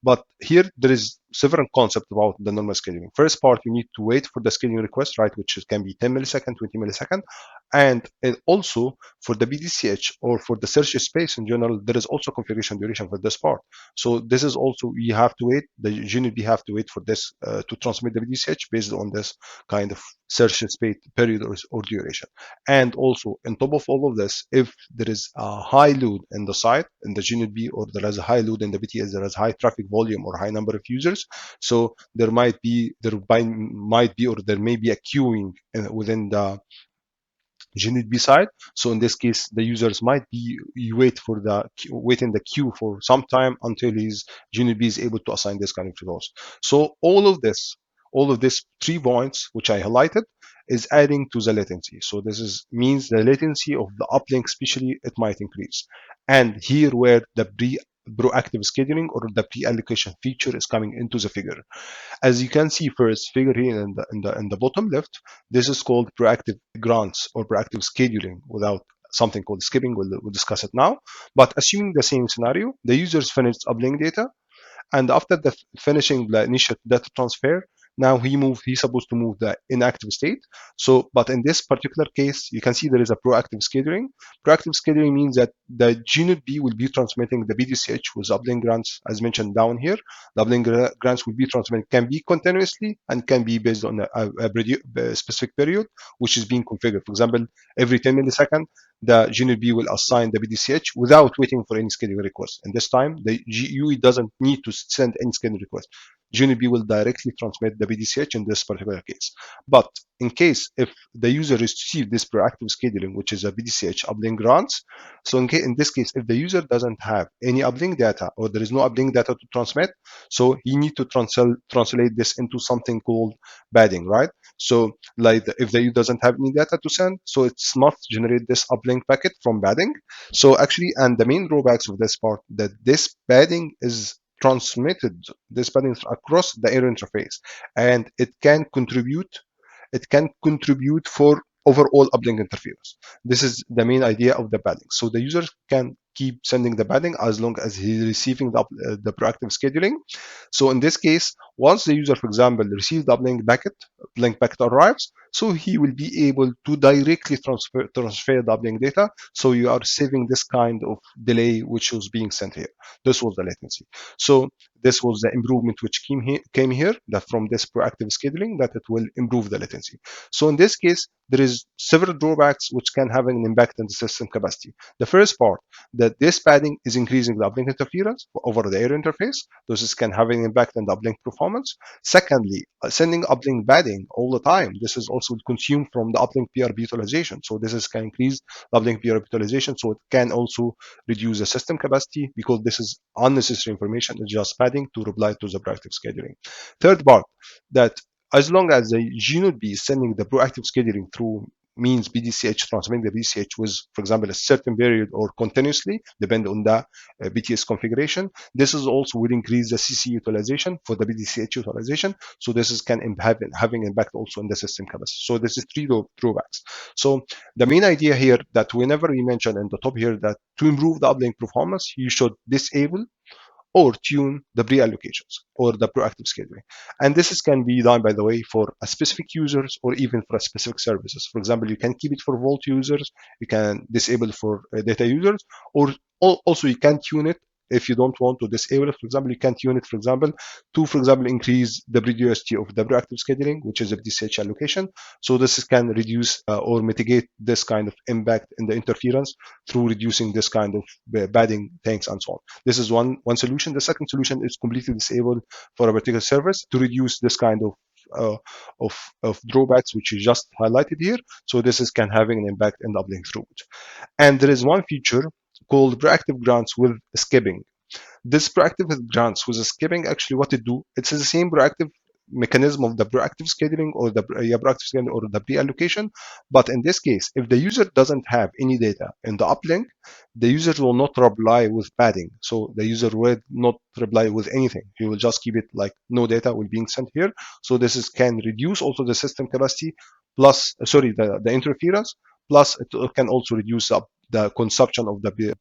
But here there is several concepts about the normal scheduling. First part, you need to wait for the scheduling request, right, which can be 10 milliseconds, 20 milliseconds, and also for the PDSCH or for the search space in general, there is also configuration duration for this part. So this is also, you have to wait, the GNB have to wait for this to transmit the PDSCH based on this kind of search space period or duration. And also on top of all of this, if there is a high load in the site, in the GNB, or there is a high load in the BTS, there is high traffic volume or high number of users, so there might be or there may be a queuing within the GNB side. So in this case, the users might be wait in the queue for some time until his GNB is able to assign this kind of resource. So all of this 3 points which I highlighted is adding to the latency. So this means the latency of the uplink, especially, it might increase. And here where the proactive scheduling or the pre-allocation feature is coming into the figure. As you can see first figure here in the bottom left, this is called proactive grants or proactive scheduling without something called skipping. We'll discuss it now. But assuming the same scenario, the users finished uplink data, and after the finishing the initial data transfer, now he's supposed to move the inactive state. So, but in this particular case, you can see there is a proactive scheduling. Proactive scheduling means that the GNB will be transmitting the PDSCH with uplink grants, as mentioned down here. The uplink grants will be transmitted, can be continuously and can be based on a specific period, which is being configured. For example, every 10 milliseconds, the GNB will assign the PDSCH without waiting for any scheduling request. And this time, the GUI doesn't need to send any scheduling request. GNB will directly transmit the PDSCH in this particular case. But in case if the user receives this proactive scheduling, which is a PDSCH uplink grants, so in this case, if the user doesn't have any uplink data or there is no uplink data to transmit, so he need to translate this into something called padding, right? So like if the user doesn't have any data to send, so it's not generate this uplink packet from padding. So actually, and the main drawbacks of this part, that this padding is transmitted, this padding across the error interface, and it can contribute for overall uplink interference. This is the main idea of the padding. So the user can keep sending the padding as long as he's receiving the proactive scheduling. So in this case, once the user, for example, receives the uplink packet arrives, so he will be able to directly transfer the uplink data. So you are saving this kind of delay which was being sent here. This was the latency. So this was the improvement which came here, that from this proactive scheduling, that it will improve the latency. So in this case, there is several drawbacks which can have an impact on the system capacity. The first part, that this padding is increasing the uplink interference over the error interface. This can have an impact on the uplink performance. Secondly, sending uplink padding all the time, this is also consumed from the uplink PRB utilization. So this can increase the uplink PRB utilization. So it can also reduce the system capacity, because this is unnecessary information. It's just padding to reply to the proactive scheduling. Third part, that as long as the GNB is sending the proactive scheduling through means PDSCH transmitting the PDSCH with, for example, a certain period or continuously, depending on the BTS configuration. This is also will increase the CC utilization for the PDSCH utilization. So this is can having impact also in the system capacity. So this is three drawbacks. So the main idea here that whenever we mention in the top here that to improve the uplink performance, you should disable or tune the pre-allocations or the proactive scheduling. And can be done, by the way, for a specific users or even for a specific services. For example, you can keep it for Vault users, you can disable for data users, or also you can tune it if you don't want to disable it. For example, you can tune it, for example, to, for example, increase the periodicity of the proactive scheduling, which is a PDSCH allocation. So this can reduce or mitigate this kind of impact in the interference through reducing this kind of padding tanks and so on. This is one solution. The second solution is completely disable for a particular service to reduce this kind of drawbacks, which is just highlighted here. So this can having an impact in the uplink throughput. And there is one feature called proactive grants with skipping. This proactive grants with skipping, actually what it do, it's the same proactive mechanism of the proactive scheduling or the proactive scheduling or the pre-allocation. But in this case, if the user doesn't have any data in the uplink, the user will not reply with padding. So the user will not reply with anything. He will just keep it like no data will being sent here. So this can reduce also the system capacity plus, the interference, plus it can also reduce the consumption of the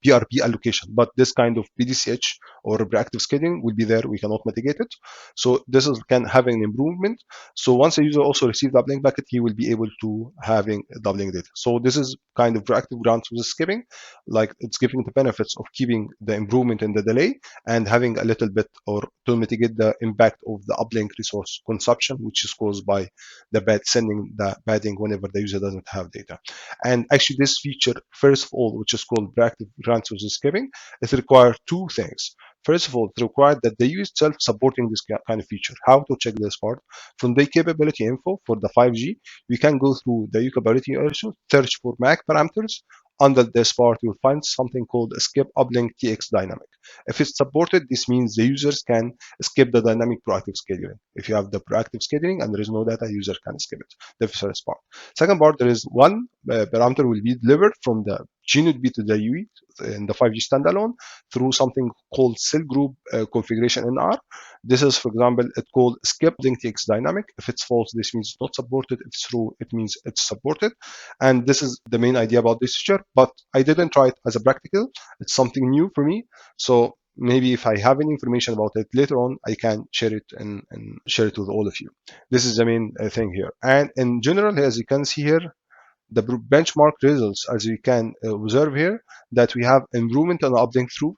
PRP allocation. But this kind of PDSCH or proactive scheduling will be there. We cannot mitigate it. So this can have an improvement. So once a user also receives the uplink packet, he will be able to having doubling data. So this is kind of proactive grants with skipping, like it's giving the benefits of keeping the improvement in the delay and having a little bit or to mitigate the impact of the uplink resource consumption, which is caused by the sending the padding whenever the user doesn't have data. And actually this feature, first of all, which is called proactive grants with skipping, it requires two things. First of all, it requires that the UI itself supporting this kind of feature. How to check this part? From the capability info for the 5G, we can go through the UI capability issue, search for MAC parameters. Under this part, you'll find something called skip uplink TX dynamic. If it's supported, this means the users can skip the dynamic proactive scheduling. If you have the proactive scheduling and there is no data, user can skip it. The first part. Second part, there is one parameter will be delivered from the GNOD B to the UE in the 5G standalone through something called cell group configuration in R. This is, for example, it's called skip link TX dynamic. If it's false, this means it's not supported. If it's true, it means it's supported. And this is the main idea about this feature, but I didn't try it as a practical. It's something new for me. So maybe if I have any information about it later on, I can share it and share it with all of you. This is the main thing here. And in general, as you can see here, the benchmark results, as you can observe here, that we have improvement on the uplink throughput.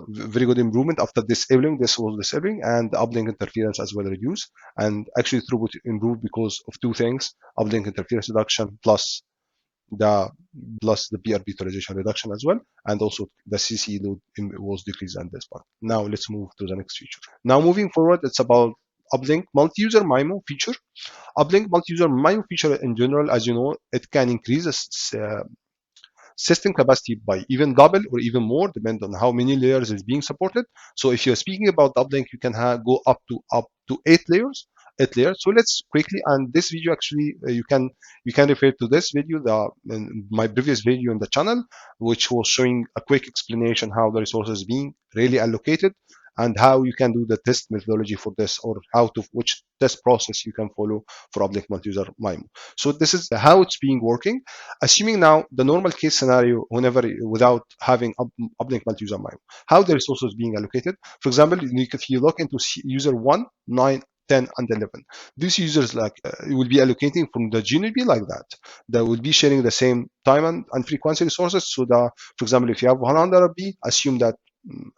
Very good improvement after disabling. This was disabling, and the uplink interference as well reduced. And actually throughput improved because of two things: uplink interference reduction plus the PRP utilization reduction as well, and also the CC load was decreased in this part. Now let's move to the next feature. Now moving forward, it's about uplink multi-user MIMO feature. Uplink multi-user MIMO feature in general, as you know, it can increase system capacity by even double or even more, depending on how many layers is being supported. So if you're speaking about uplink, you can go up to 8 layers. So let's quickly, and this video actually you can refer to this video, my previous video in the channel, which was showing a quick explanation how the resources being really allocated and how you can do the test methodology for this, or which test process you can follow for uplink multi-user MIMO. So this is how it's being working. Assuming now the normal case scenario, whenever without having uplink multi-user MIMO, how the resources being allocated. For example, if you look into user 1, 9, 10, and 11. These users will be allocating from the GNB like that. They will be sharing the same time and frequency resources. So for example, if you have 100 RB, assume that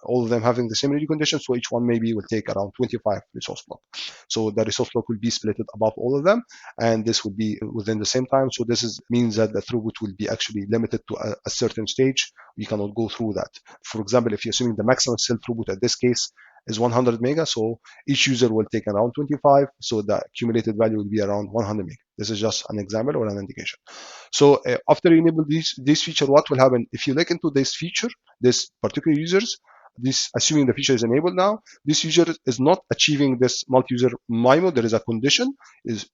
all of them having the same ready conditions, so each one maybe will take around 25 resource block. So the resource block will be split above all of them, and this will be within the same time. So this means that the throughput will be actually limited to a certain stage. We cannot go through that. For example, if you're assuming the maximum cell throughput at this case is 100 mega, so each user will take around 25, so the accumulated value will be around 100 mega. This is just an example or an indication. So after you enable this feature, what will happen? If you look into this feature, this particular users, this, assuming the feature is enabled now, this user is not achieving this multi-user MIMO. There is a condition. Is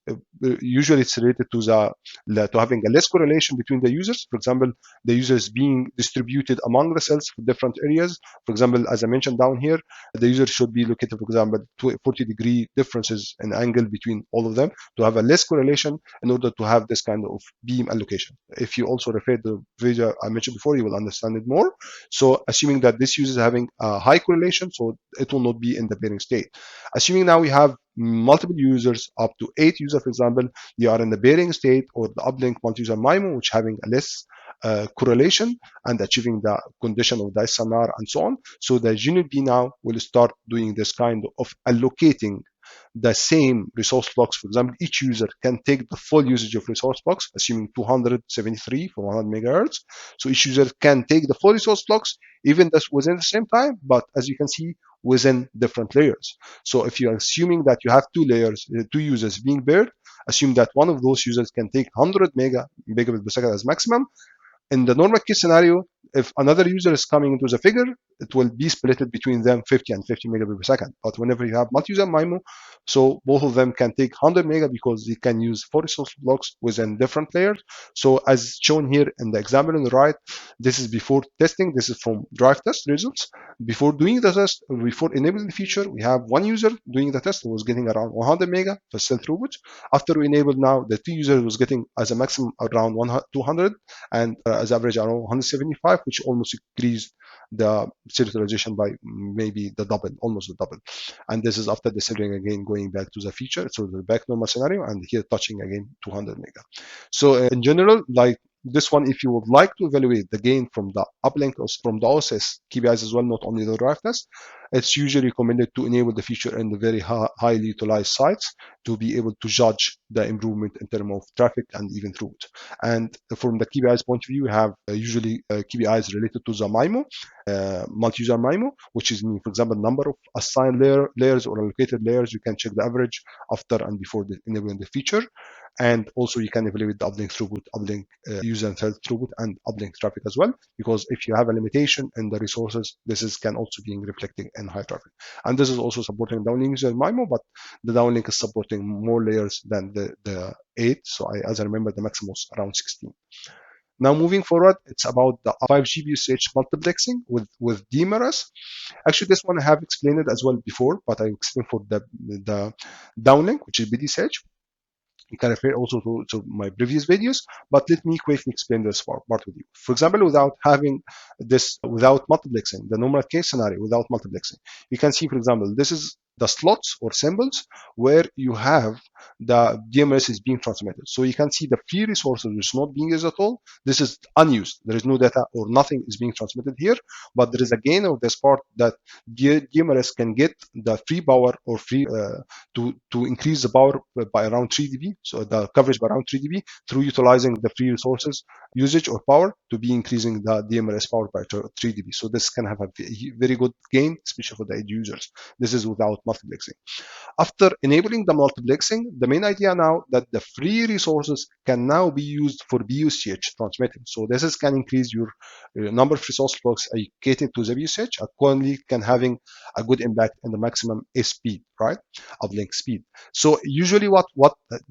usually it's related to to having a less correlation between the users. For example, the users being distributed among the cells for different areas. For example, as I mentioned down here, the user should be located, for example, 40-degree differences in angle between all of them to have a less correlation in order to have this kind of beam allocation. If you also refer to the video I mentioned before, you will understand it more. So assuming that this user is having a high correlation, so it will not be in the pairing state. Assuming now we have multiple users, up to 8 users, for example, they are in the pairing state or the uplink multi-user MIMO, which having a less correlation and achieving the condition of the SNR and so on. So the Unit B now will start doing this kind of allocating the same resource blocks. For example, each user can take the full usage of resource blocks, assuming 273 for 100 megahertz. So each user can take the full resource blocks, even within the same time, but as you can see, within different layers. So if you're assuming that you have 2 layers, 2 users being paired, assume that one of those users can take 100 megabit per second as maximum. In the normal case scenario, if another user is coming into the figure, it will be split between them 50 and 50 megabit per second. But whenever you have multi-user MIMO, so both of them can take 100 mega because they can use 4 resource blocks within different layers. So as shown here in the example on the right, this is before testing. This is from drive test results. Before doing the test, before enabling the feature, we have one user doing the test who was getting around 100 mega for cell throughput. After we enabled now, the 2 users was getting as a maximum around 200 and as average around 175, which almost increased the serialization by maybe the double, almost the double. And this is after decelerating again, going back to the feature, so the back normal scenario, and here touching again 200 mega. So in general, like this one, if you would like to evaluate the gain from the uplink or from the OSS KPIs as well, not only the drive test, it's usually recommended to enable the feature in the very highly utilized sites to be able to judge the improvement in terms of traffic and even throughput. And from the KPIs point of view, we have usually KPIs related to the MIMO, multi-user MIMO, which is, for example, number of assigned layers or allocated layers. You can check the average after and before enabling the feature. And also you can evaluate the uplink throughput, uplink user and cell throughput, and uplink traffic as well, because if you have a limitation in the resources, this can also be reflecting in high traffic. And this is also supporting downlink user MIMO, but the downlink is supporting more layers than the 8. So as I remember, the maximum was around 16. Now moving forward, it's about the 5G PUSCH multiplexing with DMRS. Actually, this one I have explained it as well before, but I explained for the downlink, which is PDSCH. You can refer also to my previous videos, but let me quickly explain this part with you. For example, without multiplexing, the normal case scenario without multiplexing, you can see, for example, this is the slots or symbols where you have the DMRS is being transmitted. So you can see the free resources which is not being used at all. This is unused. There is no data or nothing is being transmitted here, but there is a gain of this part that DMRS can get the free power or free to increase the power by around 3 dB, so the coverage by around 3 dB through utilizing the free resources usage or power to be increasing the DMRS power by 3 dB. So this can have a very good gain, especially for the edge users. This is without multiplexing. After enabling the multiplexing, the main idea now that the free resources can now be used for PUSCH transmitting. So this can increase your number of resource blocks allocated to the PUSCH, accordingly can having a good impact in the maximum speed, right? Uplink speed. So usually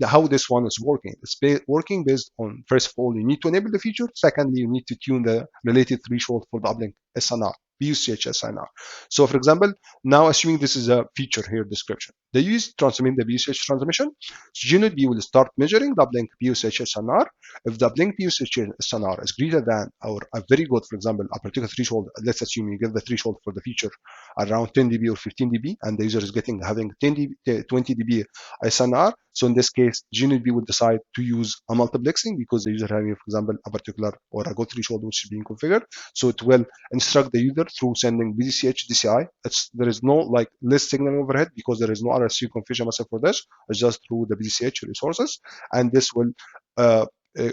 how this one is working, it's working based on, first of all, you need to enable the feature. Secondly, you need to tune the related threshold for the uplink SNR. PUSCH SNR. So for example, now assuming this is a feature here description, they use transmit the PUSCH transmission. So Unit B will start measuring the uplink PUSCH SNR. If the uplink PUSCH SNR is greater than or a very good, for example, a particular threshold, let's assume you give the threshold for the feature around 10 dB or 15 dB, and the user is having 10 dB, 20 dB SNR. So in this case, Unit B would decide to use a multiplexing because the user having, for example, a particular or a good threshold which is being configured. So it will instruct the user through sending PDSCH DCI. There is no like list signal overhead because there is no RSU configuration method for this. It's just through the PDSCH resources, and this will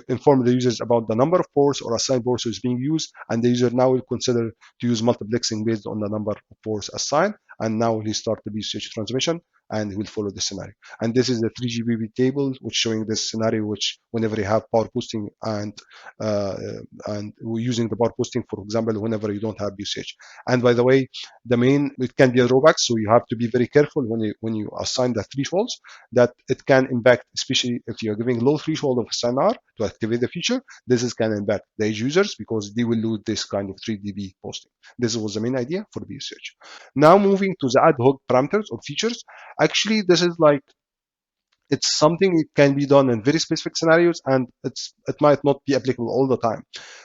inform the users about the number of ports or assigned ports is being used, and the user now will consider to use multiplexing based on the number of ports assigned, and now he start the PDSCH transmission, and it will follow the scenario. And this is the 3GPP table, which showing this scenario, which whenever you have power boosting and we're using the power boosting, for example, whenever you don't have PUSCH. And by the way, it can be a drawback, so you have to be very careful when you assign the thresholds, that it can impact, especially if you're giving low threshold of SNR to activate the feature. This can impact the edge users because they will lose this kind of 3 dB posting. This was the main idea for PUSCH. Now moving to the ad hoc parameters or features. Actually, this is like, it's something it can be done in very specific scenarios, and it might not be applicable all the time.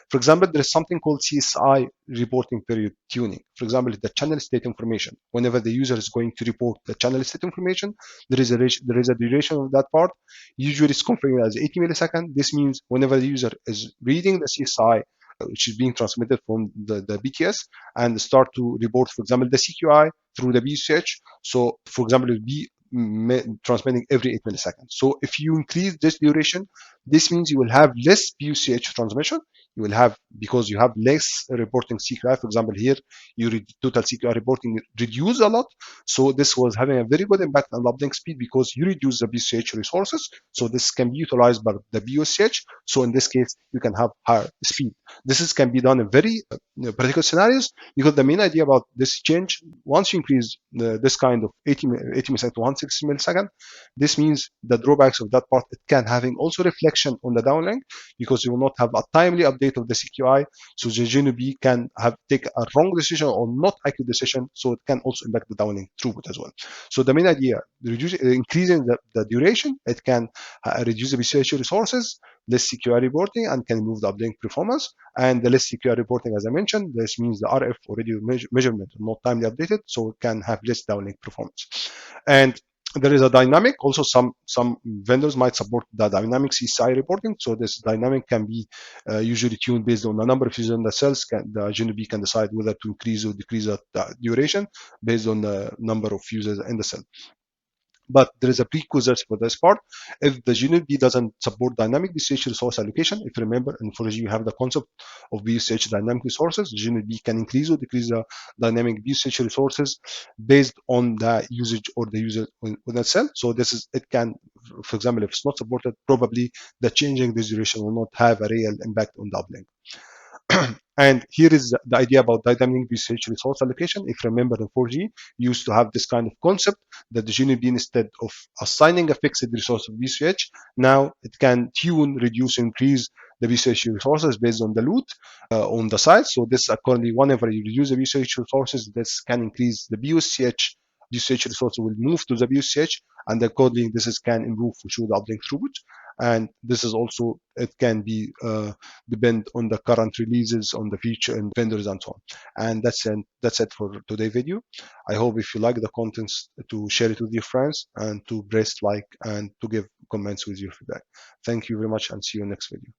For example, there is something called CSI reporting period tuning. For example, the channel state information. Whenever the user is going to report the channel state information, there is a duration of that part. Usually it's configured as 80 milliseconds. This means whenever the user is reading the CSI, which is being transmitted from the BTS, and start to report, for example, the CQI through the PUSCH. So, for example, it will be transmitting every 8 milliseconds. So if you increase this duration, this means you will have less PUSCH transmission. You will have, because you have less reporting CQI. For example, here your total CQI reporting reduced a lot. So this was having a very good impact on uplink speed because you reduce the PUSCH resources. So this can be utilized by the PUSCH. So in this case, you can have higher speed. This can be done in very particular scenarios, because the main idea about this change, once you increase this kind of 80 millisecond to 160 millisecond, this means the drawbacks of that part, it can having also reflection on the downlink, because you will not have a timely update of the CQI. So the GNB can take a wrong decision or not accurate decision. So it can also impact the downlink throughput as well. So the main idea, increasing the duration, it can reduce the PCH resources, less CQI reporting, and can improve the uplink performance. And the less CQI reporting, as I mentioned, this means the RF or radio measurement is not timely updated, so it can have less downlink performance. And there is a dynamic. Also, some vendors might support the dynamic CSI reporting. So this dynamic can be usually tuned based on the number of users in the cells. The GNB can decide whether to increase or decrease the duration based on the number of users in the cell. But there is a prerequisite for this part. If the GNB doesn't support dynamic PCH resource allocation, if you remember in 4G you have the concept of PCH dynamic resources, GNB can increase or decrease the dynamic PCH resources based on the usage or the user on that cell. So it can, for example, if it's not supported, probably the changing this duration will not have a real impact on the uplink. And here is the idea about dynamic PCH resource allocation. If you remember in 4G, you used to have this kind of concept that the GNB, instead of assigning a fixed resource of PCH, now it can tune, reduce, increase the PCH resources based on the load on the side. So this accordingly, whenever you reduce the PCH resources, this can increase the PUSCH resource will move to the PUSCH, and accordingly this can improve for sure the uplink throughput. And this is also, it can be depend on the current releases on the feature and vendors and so on. And that's it for today's video. I hope if you like the contents to share it with your friends, and to press like and to give comments with your feedback. Thank you very much, and see you next video.